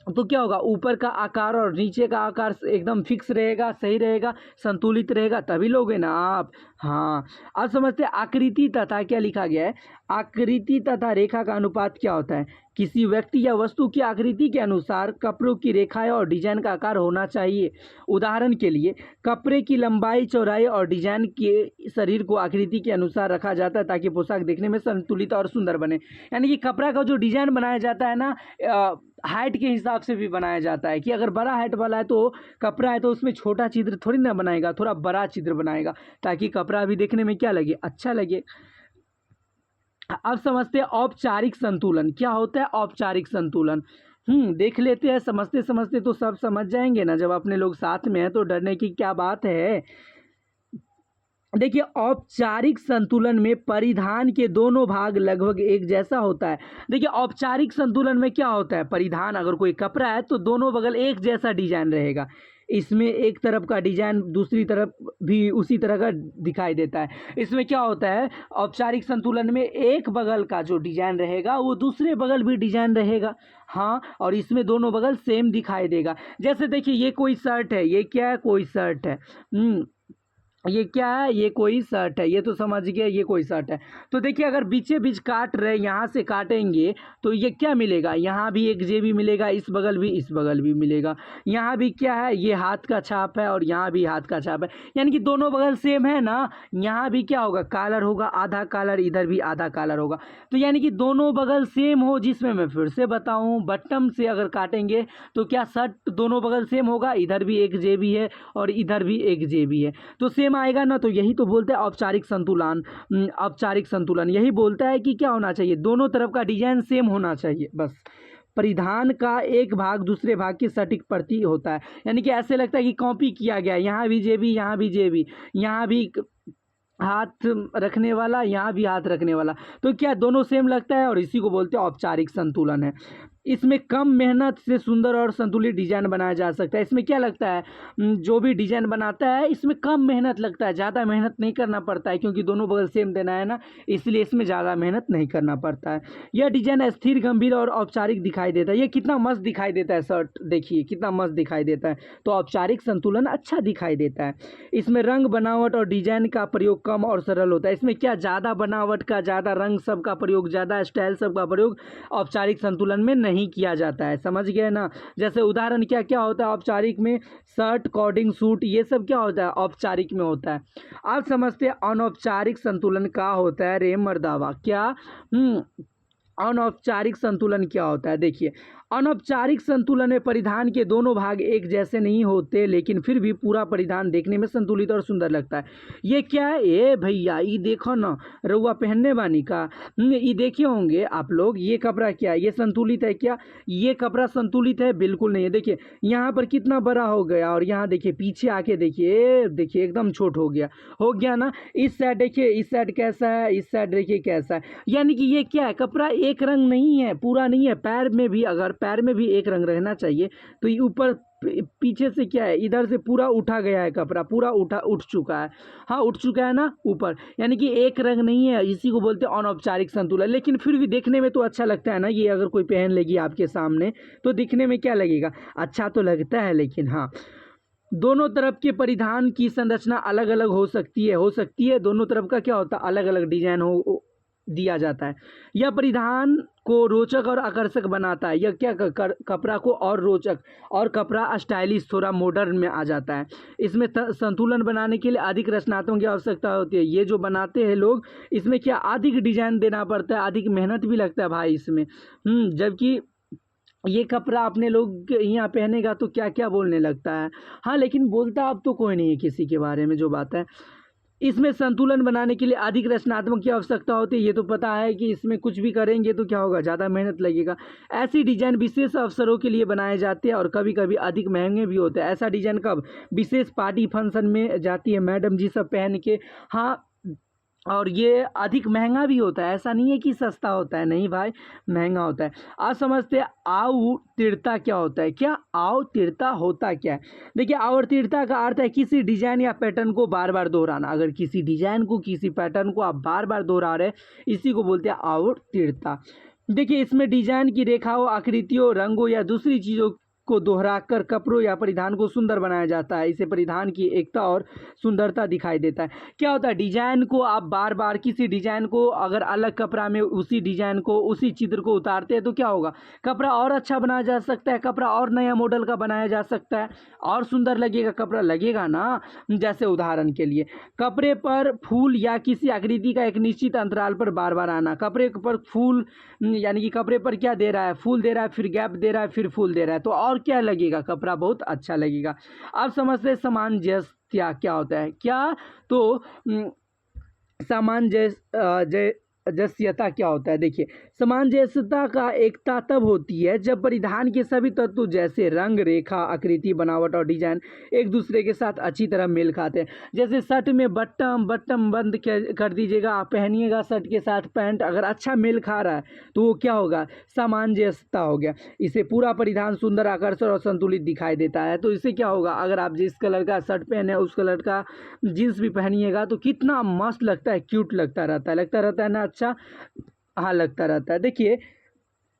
तो क्या होगा, ऊपर का आकार और नीचे का आकार एकदम फिक्स रहेगा, सही रहेगा, संतुलित रहेगा, तभी लोगे ना आप। हाँ अब समझते हैं आकृति तथा, क्या लिखा गया है, आकृति तथा रेखा का अनुपात क्या होता है, किसी व्यक्ति या वस्तु की आकृति के अनुसार कपड़ों की रेखाएं और डिजाइन का आकार होना चाहिए। उदाहरण के लिए कपड़े की लंबाई, चौड़ाई और डिजाइन के शरीर को आकृति के अनुसार रखा जाता है ताकि पोशाक देखने में संतुलित और सुंदर बने। यानी कि कपड़ा का जो डिजाइन बनाया जाता है ना, हाइट के हिसाब से भी बनाया जाता है कि अगर बड़ा हाइट वाला है तो कपड़ा है तो उसमें छोटा चित्र थोड़ी ना बनाएगा, थोड़ा बड़ा चित्र बनाएगा ताकि कपड़ा भी देखने में क्या लगे, अच्छा लगे। अब समझते हैं औपचारिक संतुलन। क्या होता है औपचारिक संतुलन, देख लेते हैं। समझते समझते तो सब समझ जाएंगे ना, जब अपने लोग साथ में हैं तो डरने की क्या बात है। देखिए औपचारिक संतुलन में परिधान के दोनों भाग लगभग एक जैसा होता है। देखिए औपचारिक संतुलन में क्या होता है, परिधान अगर कोई कपड़ा है तो दोनों बगल एक जैसा डिजाइन रहेगा। इसमें एक तरफ का डिजाइन दूसरी तरफ भी उसी तरह का दिखाई देता है। इसमें क्या होता है, औपचारिक संतुलन में एक बगल का जो डिजाइन रहेगा वो दूसरे बगल भी डिजाइन रहेगा। हाँ, और इसमें दोनों बगल सेम दिखाई देगा। जैसे देखिए ये कोई शर्ट है, ये क्या है, कोई शर्ट है। ये क्या है, ये कोई शर्ट है, ये तो समझ गया, ये कोई शर्ट है। तो देखिए अगर बीचे बीच काट रहे, यहाँ से काटेंगे तो ये क्या मिलेगा, यहाँ भी एक जेबी मिलेगा, इस बगल भी इस बगल भी मिलेगा। यहाँ भी क्या है, ये हाथ का छाप है और यहाँ भी हाथ का छाप है, यानी कि दोनों बगल सेम है ना। यहाँ भी क्या होगा, कॉलर होगा, आधा कॉलर, इधर भी आधा कॉलर होगा। तो यानी कि दोनों बगल सेम हो, जिसमें मैं फिर से बताऊँ बटन से अगर काटेंगे तो क्या शर्ट दोनों बगल सेम होगा, इधर भी एक जेबी है और इधर भी एक जेबी है, तो सेम आएगा ना। तो यही तो बोलते हैं औपचारिक संतुलन। औपचारिक संतुलन यही बोलता है कि क्या होना चाहिए, दोनों तरफ का डिजाइन सेम होना चाहिए बस। परिधान का एक भाग दूसरे भाग की सटीक प्रति होता है, यानी कि ऐसे लगता है कि कॉपी किया गया, यहाँ भी जेबी, यहाँ भी जेबी, यहाँ भी हाथ रखने वाला, यहाँ भी हाथ रखने वाला, तो क्या दोनों सेम लगता है, और इसी को बोलते हैं औपचारिक संतुलन है। इसमें कम मेहनत से सुंदर और संतुलित डिजाइन बनाया जा सकता है। इसमें क्या लगता है, जो भी डिजाइन बनाता है इसमें कम मेहनत लगता है, ज़्यादा मेहनत नहीं करना पड़ता है, क्योंकि दोनों बगल सेम देना है ना, इसलिए इसमें ज़्यादा मेहनत नहीं करना पड़ता है। यह डिजाइन स्थिर, गंभीर और औपचारिक दिखाई देता है। ये कितना मस्त दिखाई देता है शर्ट, देखिए कितना मस्त दिखाई देता है। तो औपचारिक संतुलन अच्छा दिखाई देता है। इसमें रंग बनावट और डिजाइन का प्रयोग कम और सरल होता है। इसमें क्या, ज़्यादा बनावट का, ज़्यादा रंग सब का प्रयोग, ज़्यादा स्टाइल सब का प्रयोग औपचारिक संतुलन में नहीं किया जाता है, समझ गए ना। जैसे उदाहरण क्या क्या होता है औपचारिक में, शर्ट, कोडिंग, सूट, ये सब क्या होता है, औपचारिक में होता है। आप समझते हैं अनौपचारिक संतुलन क्या होता है रे मर्दावा, क्या अनौपचारिक संतुलन क्या होता है। देखिए अनौपचारिक संतुलन में परिधान के दोनों भाग एक जैसे नहीं होते, लेकिन फिर भी पूरा परिधान देखने में संतुलित और सुंदर लगता है। ये क्या है, ए भैया ये देखो ना, रउआ पहनने वानी का, ये देखे होंगे आप लोग, ये कपड़ा क्या है, ये संतुलित है क्या, ये कपड़ा संतुलित है, बिल्कुल नहीं है। देखिए यहाँ पर कितना बड़ा हो गया, और यहाँ देखिए पीछे आके देखिए, देखिए एकदम छोट हो गया ना। इस साइड देखिए, इस साइड कैसा है, इस साइड देखिए कैसा है, यानी कि ये क्या है, कपड़ा एक रंग नहीं है, पूरा नहीं है। पैर में भी, अगर पैर में भी एक रंग रहना चाहिए, तो ये ऊपर पीछे से क्या है, इधर से पूरा उठा गया है, कपड़ा पूरा उठ चुका है। हाँ उठ चुका है ना ऊपर, यानी कि एक रंग नहीं है, इसी को बोलते हैं अनौपचारिक संतुलन। लेकिन फिर भी देखने में तो अच्छा लगता है ना, ये अगर कोई पहन लेगी आपके सामने तो दिखने में क्या लगेगा, अच्छा तो लगता है। लेकिन हाँ, दोनों तरफ के परिधान की संरचना अलग अलग हो सकती है, दोनों तरफ का क्या होता है, अलग अलग डिजाइन हो दिया जाता है। यह परिधान को रोचक और आकर्षक बनाता है। यह क्या कपड़ा को और रोचक और कपड़ा स्टाइलिश, थोड़ा मॉडर्न में आ जाता है। इसमें संतुलन बनाने के लिए अधिक रचनात्मक की आवश्यकता होती है। ये जो बनाते हैं लोग, इसमें क्या अधिक डिजाइन देना पड़ता है, अधिक मेहनत भी लगता है भाई इसमें। जबकि ये कपड़ा अपने लोग यहाँ पहनेगा तो क्या क्या बोलने लगता है। हाँ लेकिन बोलता अब तो कोई नहीं है किसी के बारे में, जो बात है। इसमें संतुलन बनाने के लिए अधिक रचनात्मक की आवश्यकता होती है। ये तो पता है कि इसमें कुछ भी करेंगे तो क्या होगा, ज़्यादा मेहनत लगेगा। ऐसी डिजाइन विशेष अवसरों के लिए बनाए जाते हैं और कभी कभी अधिक महंगे भी होते हैं। ऐसा डिजाइन कब, विशेष पार्टी फंक्शन में जाती है मैडम जी सब पहन के। हाँ, और ये अधिक महंगा भी होता है, ऐसा नहीं है कि सस्ता होता है, नहीं भाई महंगा होता है। आप समझते हैं अवतीर्णता क्या होता है, क्या अवतीर्णता होता क्या है। देखिए अवतीर्णता का अर्थ है किसी डिजाइन या पैटर्न को बार बार दोहराना। अगर किसी डिजाइन को, किसी पैटर्न को आप बार बार दोहरा रहे, इसी को बोलते हैं अवतीर्णता। देखिए इसमें डिजाइन की रेखाओं, आकृतियों, रंगों या दूसरी चीज़ों को दोहराकर कपड़ों या परिधान को सुंदर बनाया जाता है। इसे परिधान की एकता और सुंदरता दिखाई देता है। क्या होता है, डिजाइन को आप बार बार, किसी डिजाइन को अगर अलग कपड़ा में उसी डिजाइन को, उसी चित्र को उतारते हैं तो क्या होगा, कपड़ा और अच्छा बनाया जा सकता है, कपड़ा और नया मॉडल का बनाया जा सकता है, और सुंदर लगेगा कपड़ा, लगेगा ना। जैसे उदाहरण के लिए कपड़े पर फूल या किसी आकृति का एक निश्चित अंतराल पर बार बार आना। कपड़े पर फूल, यानी कि कपड़े पर क्या दे रहा है, फूल दे रहा है, फिर गैप दे रहा है, फिर फूल दे रहा है, तो और क्या लगेगा, कपड़ा बहुत अच्छा लगेगा। आप समझते हैं सामंजस्य क्या होता है, क्या तो सामंजस्य सामंजस्यता क्या होता है? देखिए, सामंजस्यता का एकता तब होती है जब परिधान के सभी तत्व जैसे रंग, रेखा, आकृति, बनावट और डिजाइन एक दूसरे के साथ अच्छी तरह मेल खाते हैं। जैसे शर्ट में बटन बंद कर दीजिएगा, आप पहनिएगा शर्ट के साथ पैंट, अगर अच्छा मेल खा रहा है तो वो क्या होगा? सामंजस्यता हो गया। इससे पूरा परिधान सुंदर, आकर्षक और संतुलित दिखाई देता है। तो इससे क्या होगा? अगर आप जिस कलर का शर्ट पहने उस कलर का जीन्स भी पहनिएगा तो कितना मस्त लगता है, क्यूट लगता रहता है ना? अच्छा, हाँ, लगता रहता है। देखिए,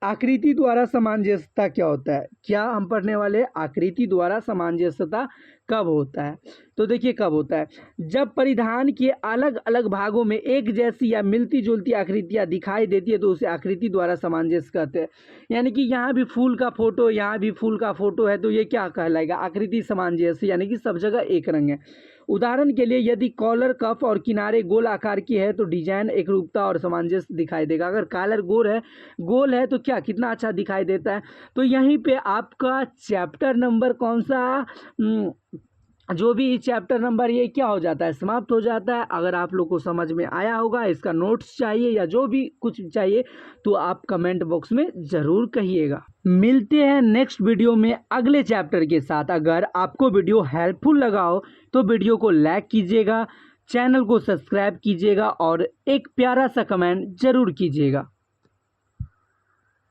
आकृति द्वारा सामंजस्यता क्या होता है? क्या हम पढ़ने वाले? आकृति द्वारा सामंजस्यता कब होता है? तो देखिए कब होता है, जब परिधान के अलग अलग भागों में एक जैसी या मिलती जुलती आकृतियां दिखाई देती है तो उसे आकृति द्वारा सामंजस्य कहते हैं। यानी कि यहाँ भी फूल का फोटो, यहाँ भी फूल का फोटो है तो ये क्या कहलाएगा? आकृति सामंजस्य, यानी कि सब जगह एक रंग है। उदाहरण के लिए यदि कॉलर, कफ और किनारे गोल आकार की है तो डिजाइन एकरूपता और सामंजस्य दिखाई देगा। अगर कॉलर गोल है तो क्या कितना अच्छा दिखाई देता है। तो यहीं पे आपका चैप्टर नंबर कौन सा, जो भी चैप्टर नंबर ये क्या हो जाता है? समाप्त हो जाता है। अगर आप लोग को समझ में आया होगा, इसका नोट्स चाहिए या जो भी कुछ चाहिए तो आप कमेंट बॉक्स में ज़रूर कहिएगा। मिलते हैं नेक्स्ट वीडियो में अगले चैप्टर के साथ। अगर आपको वीडियो हेल्पफुल लगा हो तो वीडियो को लाइक कीजिएगा, चैनल को सब्सक्राइब कीजिएगा और एक प्यारा सा कमेंट ज़रूर कीजिएगा।